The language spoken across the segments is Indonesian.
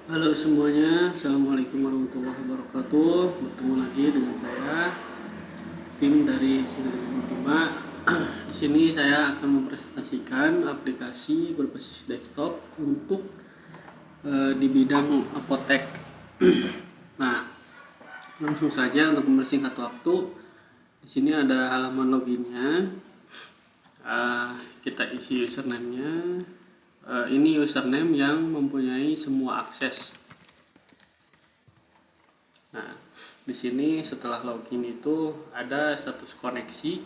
Halo semuanya, Assalamualaikum warahmatullahi wabarakatuh. Bertemu lagi dengan saya, tim dari Sinergi Ultima. Di sini saya akan mempresentasikan aplikasi berbasis desktop untuk di bidang apotek. Nah, langsung saja untuk mempersingkat waktu. Di sini ada halaman loginnya. Kita isi username-nya. Ini username yang mempunyai semua akses. Nah, di sini setelah login itu ada status koneksi,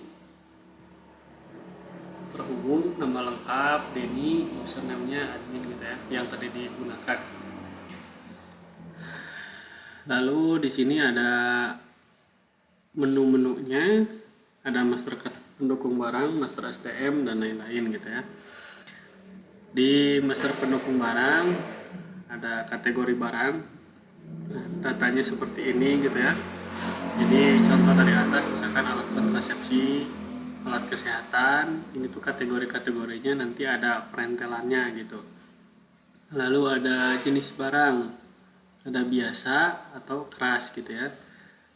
terhubung, nama lengkap, Denny, username-nya admin gitu ya, yang tadi digunakan. Lalu di sini ada menu-menunya, ada master pendukung barang, master STM dan lain-lain gitu ya. Di master pendukung barang ada kategori barang, datanya seperti ini gitu ya. Jadi contoh dari atas misalkan alat kontrasepsi, alat kesehatan, ini tuh kategori-kategorinya nanti ada perentelannya gitu. Lalu ada jenis barang, ada biasa atau keras gitu ya.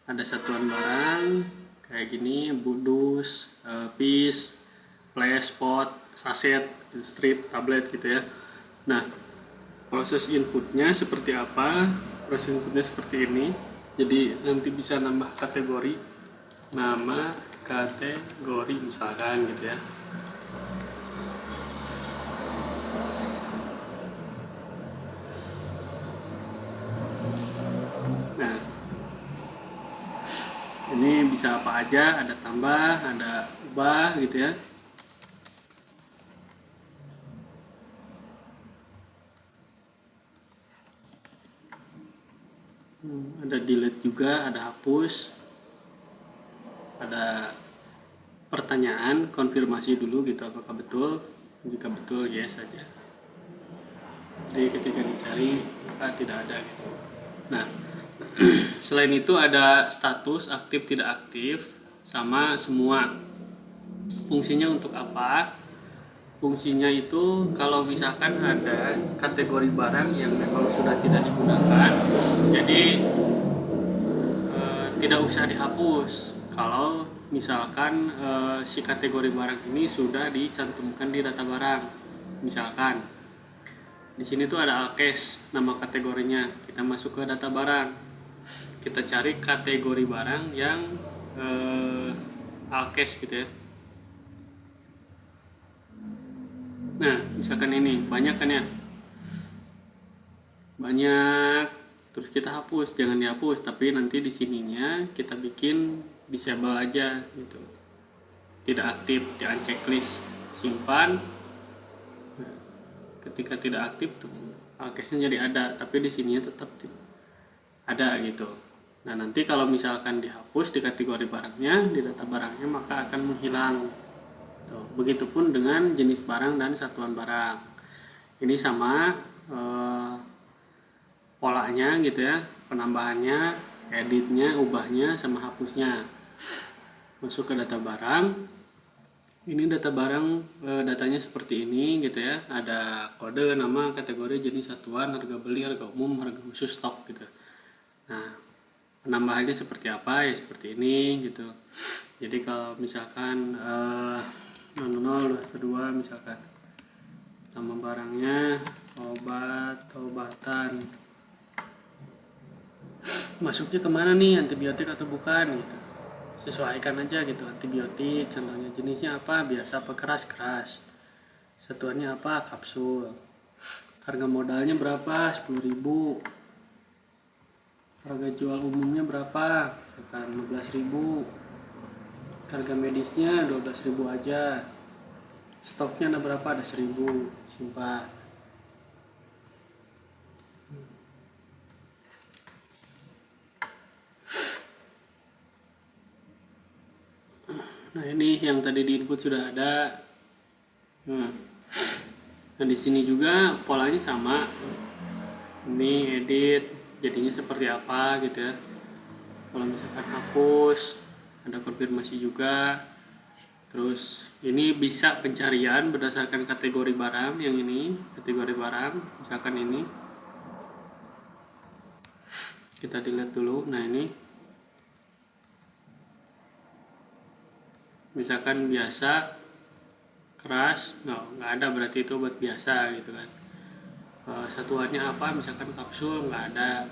Ada satuan barang kayak gini, budus, piece, flash, pot, saset, strip, tablet gitu ya. Nah, proses inputnya seperti apa? Proses inputnya seperti ini. Jadi nanti bisa nambah kategori, nama, kategori misalkan gitu ya. Nah, ini bisa apa aja, ada tambah, ada ubah gitu ya. Ada delete juga, ada hapus, ada pertanyaan, konfirmasi dulu gitu apakah betul. Jika betul, yes saja. Jadi ketika dicari maka tidak ada gitu. Nah, selain itu ada status aktif tidak aktif sama semua. Fungsinya untuk apa? Fungsinya itu kalau misalkan ada kategori barang yang memang sudah tidak digunakan, jadi tidak usah dihapus. Kalau misalkan si kategori barang ini sudah dicantumkan di data barang, misalkan di sini tuh ada alkes nama kategorinya, kita masuk ke data barang, kita cari kategori barang yang alkes gitu ya. Nah, misalkan ini banyak kan ya, banyak, terus kita hapus, jangan dihapus, tapi nanti di sininya kita bikin disable aja gitu, tidak aktif, di unchecklist, simpan. Nah, ketika tidak aktif tuh alkesnya jadi ada, tapi di sininya tetap ada gitu. Nah, nanti kalau misalkan dihapus di kategori barangnya, di data barangnya, maka akan menghilang. Tuh, begitupun dengan jenis barang dan satuan barang. Ini sama polanya gitu ya, penambahannya, editnya, ubahnya, sama hapusnya. Masuk ke data barang. Ini data barang, datanya seperti ini gitu ya. Ada kode, nama, kategori, jenis satuan, harga beli, harga umum, harga khusus, stok gitu. Nah, penambahannya seperti apa ya, seperti ini gitu. Jadi kalau misalkan 00 2 misalkan, nama barangnya obat-obatan, masuknya kemana nih, antibiotik atau bukan gitu, sesuaikan aja gitu. Antibiotik contohnya jenisnya apa, biasa apa keras, satuannya apa, kapsul, harga modalnya berapa, 10.000, harga jual umumnya berapa, kan 15.000, harga medisnya 12.000 aja, stoknya ada berapa, ada 1.000, simpan. Nah, ini yang tadi di input sudah ada. Nah, di sini juga polanya sama. Ini edit, jadinya seperti apa gitu ya. Kalau misalkan hapus, ada konfirmasi juga. Terus ini bisa pencarian berdasarkan kategori barang, yang ini kategori barang, misalkan ini. Kita delete dulu. Nah ini misalkan biasa, keras, nggak ada, berarti itu buat biasa gitu kan. Satuannya apa, misalkan kapsul nggak ada,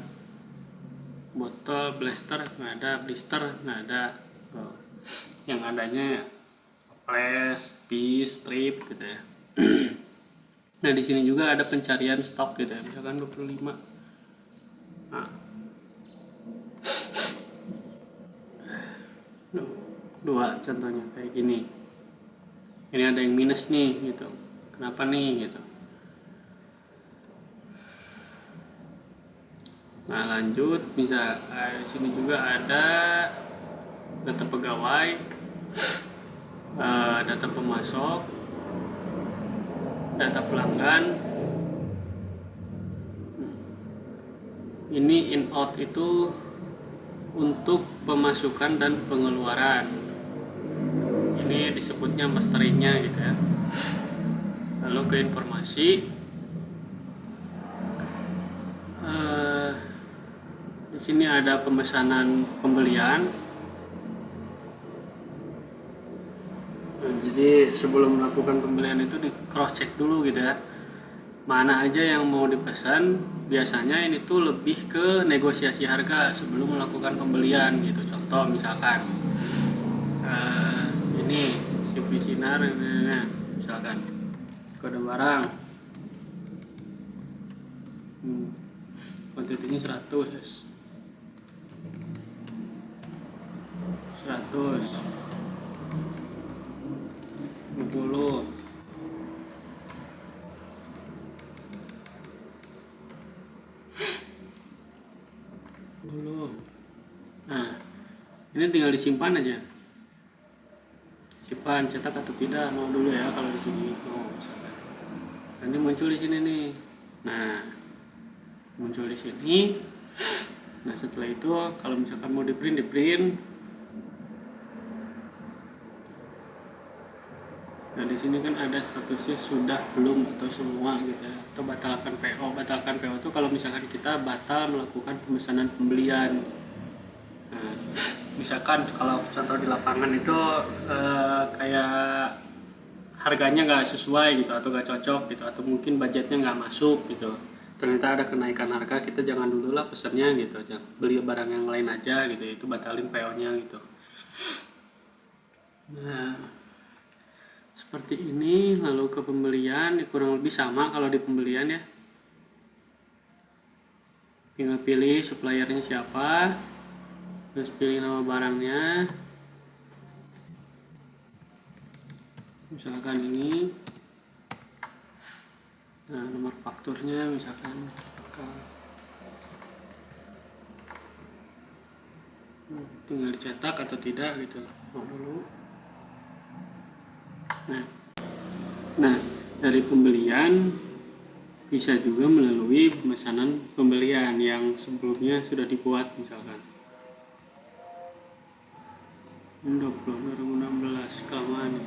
botol, blaster nggak ada, blister nggak ada. Yang adanya flash, piece, strip gitu ya. Nah di sini juga ada pencarian stok gitu ya, misalkan 25. Nah, dua contohnya kayak gini. Ini ada yang minus nih gitu. Kenapa nih gitu. Nah lanjut, bisa di sini juga ada data pegawai, data pemasok, data pelanggan. Ini in out itu untuk pemasukan dan pengeluaran. Ini disebutnya masteringnya gitu ya. Lalu ke informasi, di sini ada pemesanan pembelian. Nah, jadi sebelum melakukan pembelian itu di cross check dulu gitu ya, mana aja yang mau dipesan. Biasanya ini tuh lebih ke negosiasi harga sebelum melakukan pembelian gitu. Contoh misalkan ini CV Sinar ini, misalkan kode barang kuantitinya 100 50 dulu. Nah ini tinggal disimpan aja, simpan cetak atau tidak, mau dulu ya kalau di sini mau misalkan. Nanti muncul di sini nih. Nah muncul di sini. Nah setelah itu kalau misalkan mau di print. Nah di sini kan ada statusnya sudah, belum, atau semua gitu ya, atau batalkan PO. Batalkan PO itu kalau misalkan kita batal melakukan pemesanan pembelian. Nah, misalkan kalau contoh di lapangan itu kayak harganya nggak sesuai gitu, atau nggak cocok gitu, atau mungkin budgetnya nggak masuk gitu. Ternyata ada kenaikan harga, kita jangan dulu lah pesannya gitu, jangan beli barang yang lain aja gitu, itu batalin PO-nya gitu. Nah seperti ini. Lalu ke pembelian kurang lebih sama kalau di pembelian ya, tinggal pilih suppliernya siapa, terus pilih nama barangnya, misalkan ini. Nah nomor fakturnya misalkan tinggal dicetak atau tidak gitu, mau dulu. Nah dari pembelian bisa juga melalui pemesanan pembelian yang sebelumnya sudah dibuat, misalkan 2016 kelamaan.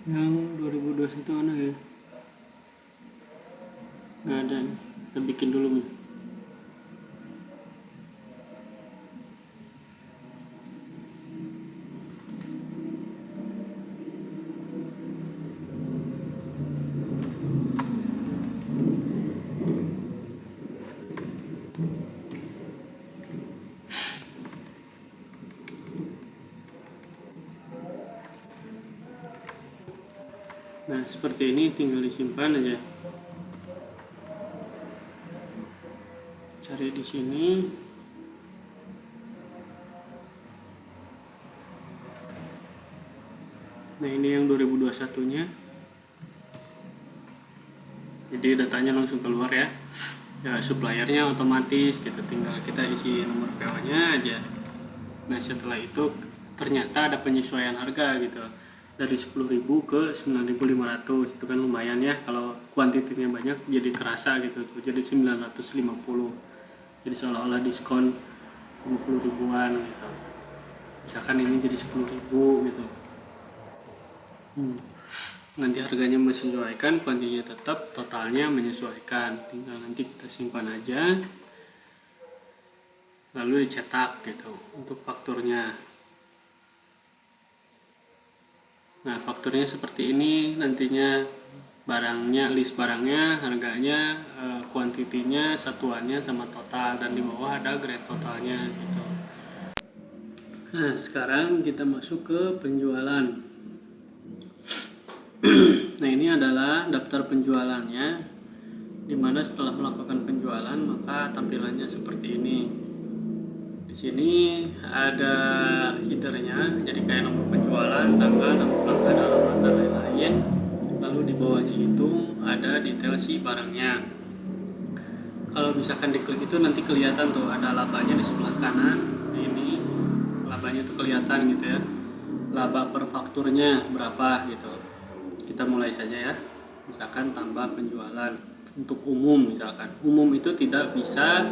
Yang 2021 mana ya, nggak ada nih. Kita bikin dulu nih. Nah seperti ini, tinggal disimpan aja, cari di sini. Nah ini yang 2021 nya, jadi datanya langsung keluar ya. Ya suppliernya otomatis gitu, tinggal kita isi nomor PO nya aja. Nah setelah itu ternyata ada penyesuaian harga gitu, dari 10.000 ke 9.500. Itu kan lumayan ya, kalau kuantitinya banyak jadi kerasa gitu tuh, jadi 950. Jadi seolah-olah diskon 50 ribuan gitu. Misalkan ini jadi 10.000 gitu. nanti harganya menyesuaikan, kuantinya tetap, totalnya menyesuaikan. Tinggal nanti kita simpan aja, lalu dicetak gitu untuk fakturnya. Nah, fakturnya seperti ini nantinya, barangnya, list barangnya, harganya, kuantitinya, satuannya sama total, dan di bawah ada grade totalnya gitu. Nah, sekarang kita masuk ke penjualan. Nah, ini adalah daftar penjualannya, dimana setelah melakukan penjualan maka tampilannya seperti ini. Di sini ada headernya, jadi kayak nomor penjualan, tanggal, angka alamat, dan lain-lain. Lalu di bawahnya itu ada detail si barangnya. Kalau misalkan diklik itu nanti kelihatan tuh ada labanya di sebelah kanan. Ini labanya tuh kelihatan gitu ya. Laba per fakturnya berapa gitu. Kita mulai saja ya. Misalkan tambah penjualan untuk umum, misalkan umum itu tidak bisa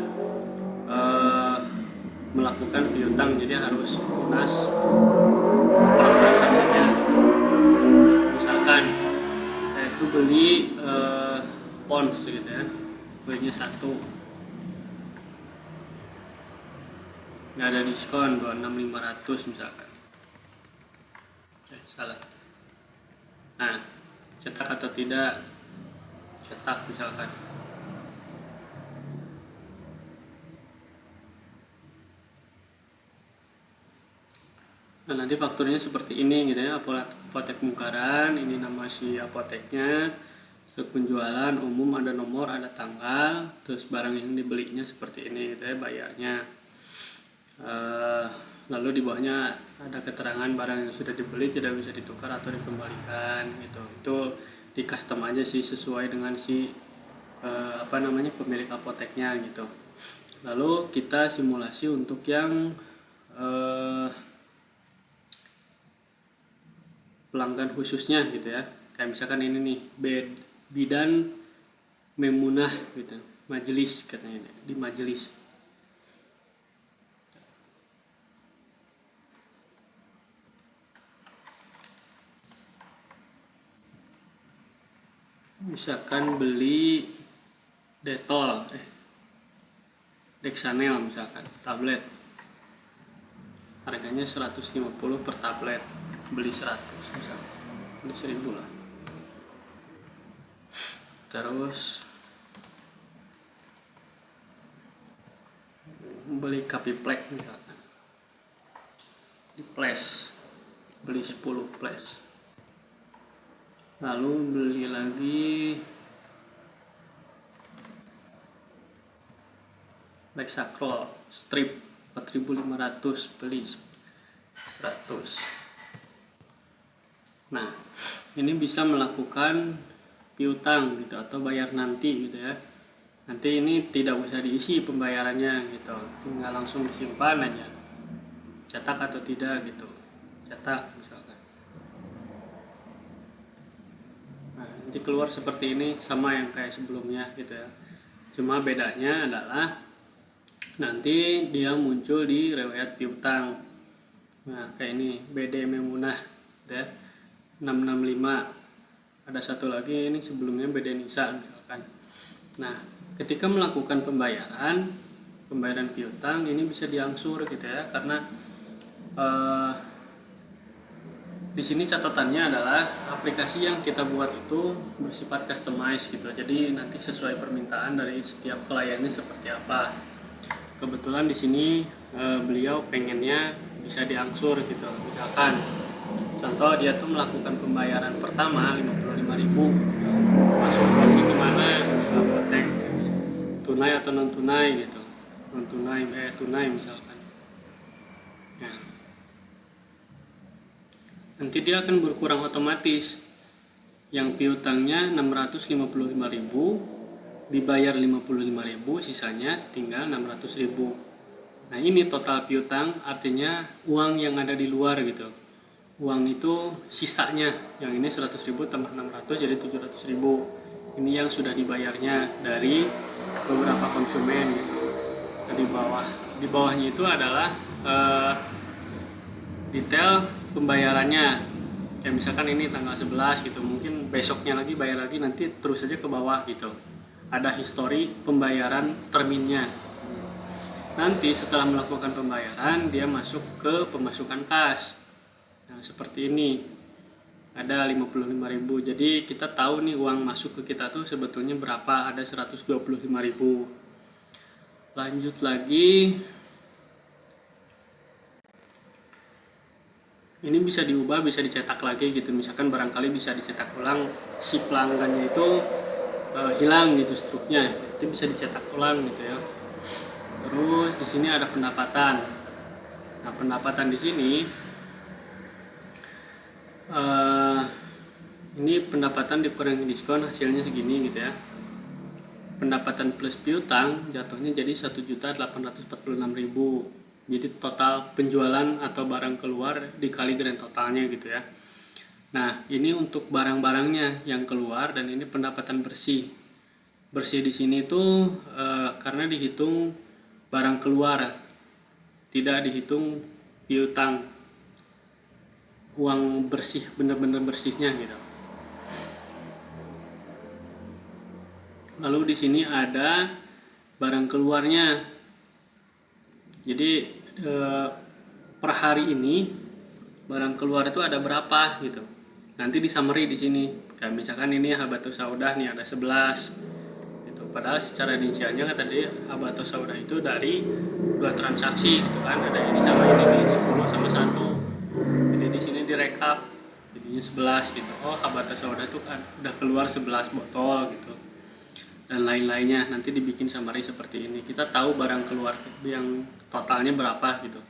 melakukan piutang, jadi harus lunas transaksinya. Misalkan saya itu beli pons gitu ya, belinya 1, nggak ada diskon, 26.500 misalkan. Salah. Nah, cetak atau tidak, cetak misalkan. Nah, nanti fakturnya seperti ini gitu ya, apotek Mungkaran, ini nama si apoteknya, stok penjualan, umum, ada nomor, ada tanggal, terus barang yang dibelinya seperti ini gitu ya, bayarnya. Lalu di bawahnya ada keterangan barang yang sudah dibeli tidak bisa ditukar atau dikembalikan gitu. Itu di custom aja sih, sesuai dengan si pemilik apoteknya gitu. Lalu kita simulasi untuk yang pelanggan khususnya gitu ya, kayak misalkan ini nih, Bidan Memunah gitu, majelis katanya, di majelis. Misalkan beli Detol, Dexanel misalkan, tablet, harganya 150 per tablet, beli 100 misalkan, beli 1000 lah. Terus beli Kapiplek misalkan, di Flash, beli 10 Flash. Lalu beli lagi Lexacrol strip 4.500, beli 100. Nah, ini bisa melakukan piutang gitu atau bayar nanti gitu ya. Nanti ini tidak usah diisi pembayarannya gitu, tinggal langsung disimpan aja, cetak atau tidak gitu, cetak misalkan. Nah, nanti keluar seperti ini, sama yang kayak sebelumnya gitu ya, cuma bedanya adalah nanti dia muncul di riwayat piutang. Nah, kayak ini BD Memunah gitu ya, 665. Ada satu lagi ini sebelumnya BD Nisa misalkan. Nah, ketika melakukan pembayaran piutang ini bisa diangsur gitu ya, karena di sini catatannya adalah aplikasi yang kita buat itu bersifat customize gitu. Jadi nanti sesuai permintaan dari setiap kliennya seperti apa. Kebetulan di sini beliau pengennya bisa diangsur gitu. Misalkan contoh dia tuh melakukan pembayaran pertama 55.000, masuk uangnya gimana, apotek, tunai atau non tunai gitu, non tunai tunai misalkan. Nah, nanti dia akan berkurang otomatis. Yang piutangnya 655.000 dibayar 55.000, sisanya tinggal 600.000. Nah, ini total piutang, artinya uang yang ada di luar gitu. Uang itu sisanya, yang ini 100.000 tambah 600 jadi 700.000. Ini yang sudah dibayarnya dari beberapa konsumen gitu. Nah, di bawahnya itu adalah detail pembayarannya. Kayak misalkan ini tanggal 11 gitu, mungkin besoknya lagi bayar lagi, nanti terus aja ke bawah gitu. Ada histori pembayaran terminnya. Nanti setelah melakukan pembayaran, dia masuk ke pemasukan kas. Nah, seperti ini. Ada 55.000. Jadi kita tahu nih uang masuk ke kita tuh sebetulnya berapa, ada 125.000. Lanjut lagi. Ini bisa diubah, bisa dicetak lagi gitu. Misalkan barangkali bisa dicetak ulang, si pelanggannya itu hilang gitu struknya, itu bisa dicetak ulang gitu ya. Terus di sini ada pendapatan. Nah, pendapatan di sini ini pendapatan dikurangi diskon, hasilnya segini gitu ya. Pendapatan plus piutang jatuhnya jadi 1.846.000. Jadi total penjualan atau barang keluar dikali grand totalnya gitu ya. Nah, ini untuk barang-barangnya yang keluar, dan ini pendapatan bersih. Bersih di sini tuh karena dihitung barang keluar, tidak dihitung piutang. Uang bersih, bener-bener bersihnya gitu. Lalu di sini ada barang keluarnya. Jadi per hari ini barang keluar itu ada berapa gitu. Nanti di summary di sini. Kayak misalkan ini habatus saudah nih ada 11. Gitu. Padahal secara rinciannya kan tadi habatus saudah itu dari 2 transaksi gitu kan. Ada ini sama ini nih, 10 sama 1. Jadi di sini direkap jadinya 11 gitu. Oh, habatus saudah itu kan udah keluar 11 botol gitu. Dan lain-lainnya nanti dibikin summary seperti ini. Kita tahu barang keluar yang totalnya berapa gitu.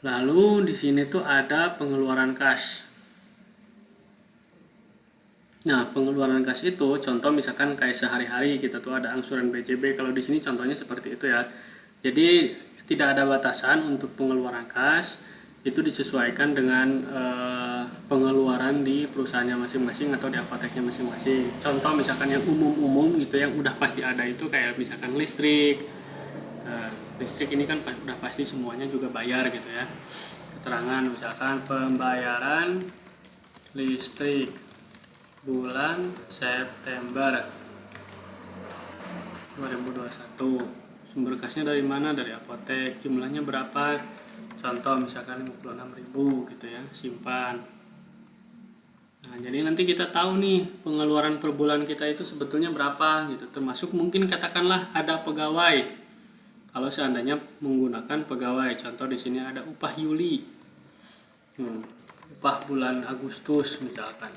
Lalu di sini tuh ada pengeluaran kas. Nah, pengeluaran kas itu contoh misalkan kayak sehari-hari kita tuh ada angsuran BCB. Kalau di sini contohnya seperti itu ya. Jadi tidak ada batasan untuk pengeluaran kas. Itu disesuaikan dengan pengeluaran di perusahaannya masing-masing atau di apoteknya masing-masing. Contoh misalkan yang umum-umum gitu yang udah pasti ada itu kayak misalkan listrik. Listrik ini kan udah pasti semuanya juga bayar gitu ya. Keterangan misalkan pembayaran listrik bulan September 2021. Sumber kasnya dari mana? Dari apotek. Jumlahnya berapa? Contoh misalkan 56.000 gitu ya, simpan. Nah, jadi nanti kita tahu nih pengeluaran per bulan kita itu sebetulnya berapa gitu. Termasuk mungkin katakanlah ada pegawai. Kalau seandainya menggunakan pegawai, contoh di sini ada upah Juli, upah bulan Agustus misalkan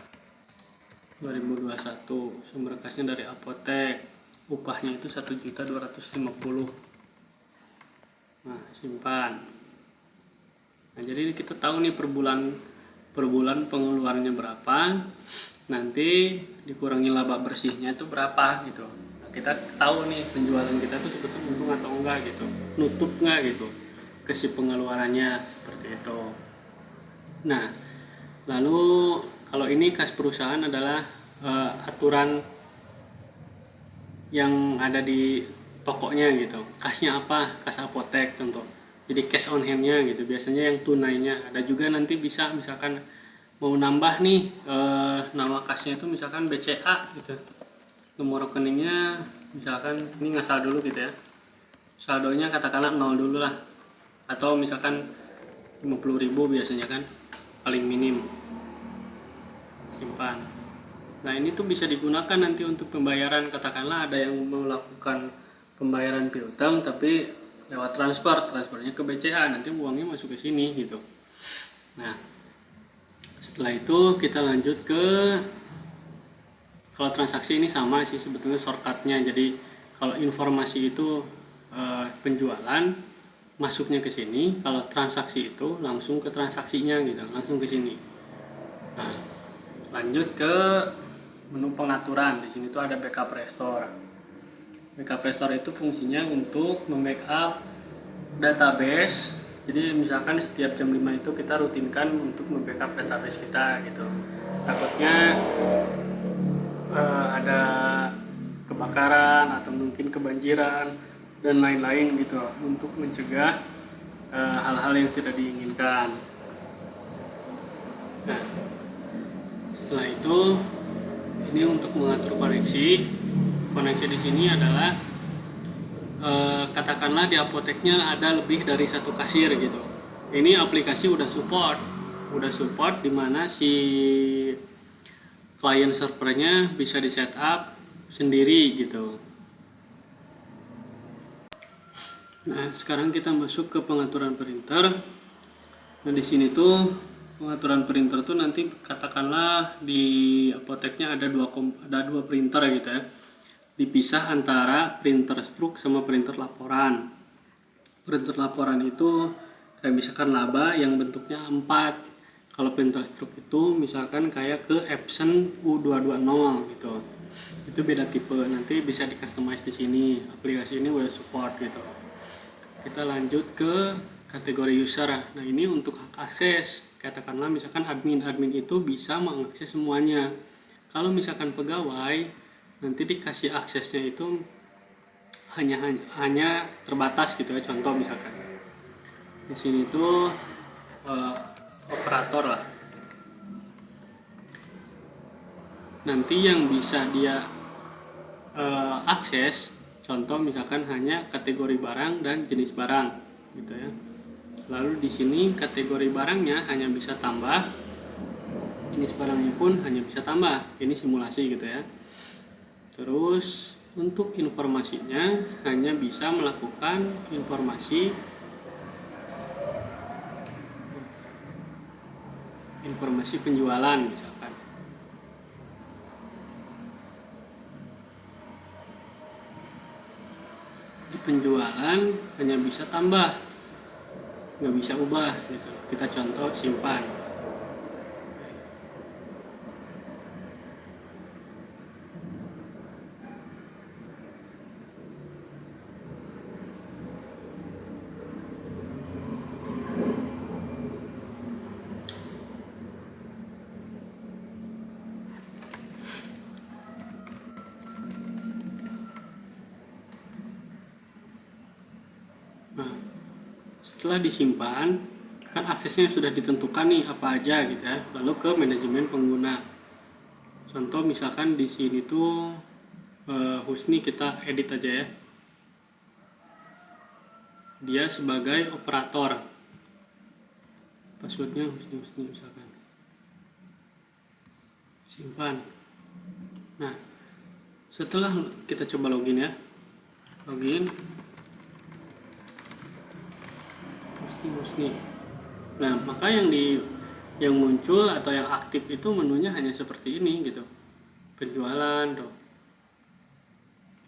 2021, sumber kasnya dari apotek, upahnya itu 1.250.000. Nah, simpan. Nah, jadi kita tahu nih per bulan pengeluarannya berapa, nanti dikurangi laba bersihnya itu berapa gitu. Kita tahu nih penjualan kita tuh sebetulnya untung atau enggak gitu, nutup enggak gitu ke si pengeluarannya seperti itu. Nah, lalu kalau ini kas perusahaan adalah aturan yang ada di tokonya gitu. Kasnya apa? Kas apotek contoh. Jadi cash on hand-nya gitu. Biasanya yang tunainya. Ada juga nanti bisa misalkan mau nambah nih nama kasnya itu misalkan BCA gitu. Nomor rekeningnya misalkan ini ngasal dulu gitu ya, saldonya katakanlah 0 dulu lah, atau misalkan 50.000 biasanya kan paling minim, simpan. Nah, ini tuh bisa digunakan nanti untuk pembayaran. Katakanlah ada yang melakukan pembayaran piutang tapi lewat transfernya ke BCA, nanti uangnya masuk ke sini gitu. Nah, setelah itu kita lanjut ke, kalau transaksi ini sama sih sebetulnya shortcutnya. Jadi kalau informasi itu penjualan masuknya ke sini, kalau transaksi itu langsung ke transaksinya gitu, langsung ke sini. Nah, lanjut ke menu pengaturan. Di sini tuh ada backup restore. Backup restore itu fungsinya untuk membackup database. Jadi misalkan setiap jam 5 itu kita rutinkan untuk membackup database kita gitu. Takutnya ada kebakaran atau mungkin kebanjiran dan lain-lain gitu, untuk mencegah hal-hal yang tidak diinginkan. Nah, setelah itu ini untuk mengatur koneksi. Koneksi di sini adalah katakanlah di apoteknya ada lebih dari satu kasir gitu. Ini aplikasi udah support di mana si client servernya bisa di setup sendiri gitu. Nah, sekarang kita masuk ke pengaturan printer. Nah, di sini tuh pengaturan printer tuh nanti katakanlah di apoteknya ada dua printer gitu ya. Dipisah antara printer struk sama printer laporan. Printer laporan itu kayak misalkan laba yang bentuknya A4. Kalau printer struk itu misalkan kayak ke Epson U220 gitu. Itu beda tipe, nanti bisa di customize di sini. Aplikasi ini udah support gitu. Kita lanjut ke kategori user. Nah, ini untuk hak akses. Katakanlah misalkan admin itu bisa mengakses semuanya. Kalau misalkan pegawai, nanti dikasih aksesnya itu hanya terbatas gitu ya. Contoh misalkan di sini tuh operator lah. Nanti yang bisa dia akses, contoh misalkan hanya kategori barang dan jenis barang gitu ya. Lalu di sini kategori barangnya hanya bisa tambah, jenis barangnya pun hanya bisa tambah. Ini simulasi gitu ya. Terus untuk informasinya hanya bisa melakukan informasi penjualan misalkan. Di penjualan hanya bisa tambah, nggak bisa ubah gitu. Kita contoh simpan. Nah, setelah disimpan kan aksesnya sudah ditentukan nih apa aja gitu ya. Lalu ke manajemen pengguna. Contoh misalkan di sini tuh Husni kita edit aja ya. Dia sebagai operator. Passwordnya Husni misalkan. Simpan. Nah, setelah kita coba login ya. Login. Husni. Nah, maka yang muncul atau yang aktif itu menunya hanya seperti ini gitu. Penjualan tuh.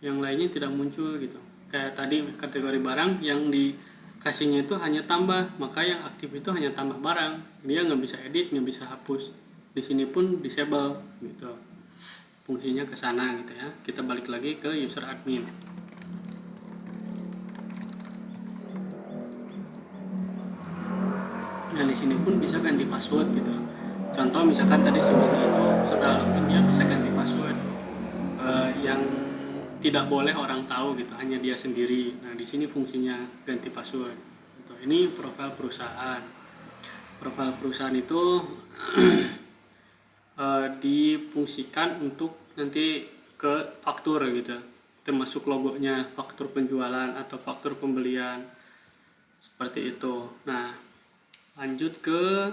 Yang lainnya tidak muncul gitu. Kayak tadi kategori barang yang dikasihnya itu hanya tambah, maka yang aktif itu hanya tambah barang. Dia nggak bisa edit, nggak bisa hapus. Di sini pun disable gitu. Fungsinya ke sana gitu ya. Kita balik lagi ke user admin. Nah, di sini pun bisa ganti password gitu. Contoh misalkan tadi si Wisnu itu setelah login dia bisa ganti password yang tidak boleh orang tahu gitu, hanya dia sendiri. Nah, di sini fungsinya ganti password. Gitu. Ini profil perusahaan. Profil perusahaan itu difungsikan untuk nanti ke faktur gitu, termasuk logonya, faktur penjualan atau faktur pembelian seperti itu. Nah, lanjut ke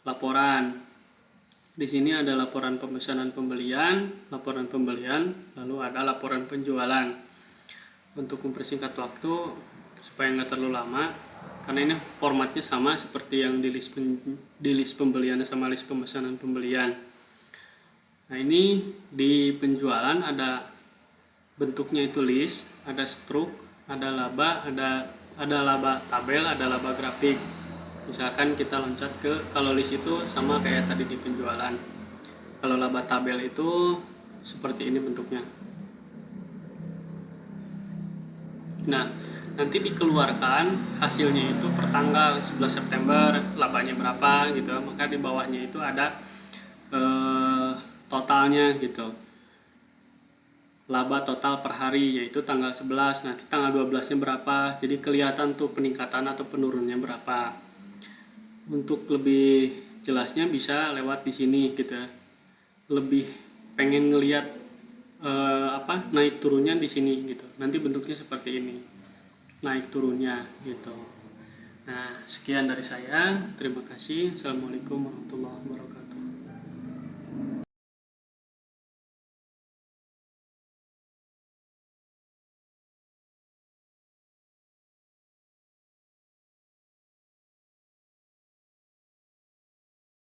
laporan. Di sini ada laporan pemesanan pembelian, lalu ada laporan penjualan. Untuk mempersingkat waktu supaya nggak terlalu lama, karena ini formatnya sama seperti yang di list pembelian sama list pemesanan pembelian. Nah, ini di penjualan ada bentuknya itu list, ada struk, ada laba, ada laba tabel, ada laba grafik. Misalkan kita loncat ke, kalau list itu sama kayak tadi di penjualan. Kalau laba tabel itu seperti ini bentuknya. Nah, nanti dikeluarkan hasilnya itu per tanggal 11 September, labanya berapa gitu. Maka di bawahnya itu ada totalnya gitu. Laba total per hari yaitu tanggal 11, nanti tanggal 12-nya berapa. Jadi kelihatan tuh peningkatan atau penurunnya berapa. Untuk lebih jelasnya bisa lewat di sini gitu ya. Lebih pengen ngelihat naik turunnya di sini gitu. Nanti bentuknya seperti ini, naik turunnya gitu. Nah, sekian dari saya. Terima kasih. Assalamualaikum warahmatullahi wabarakatuh.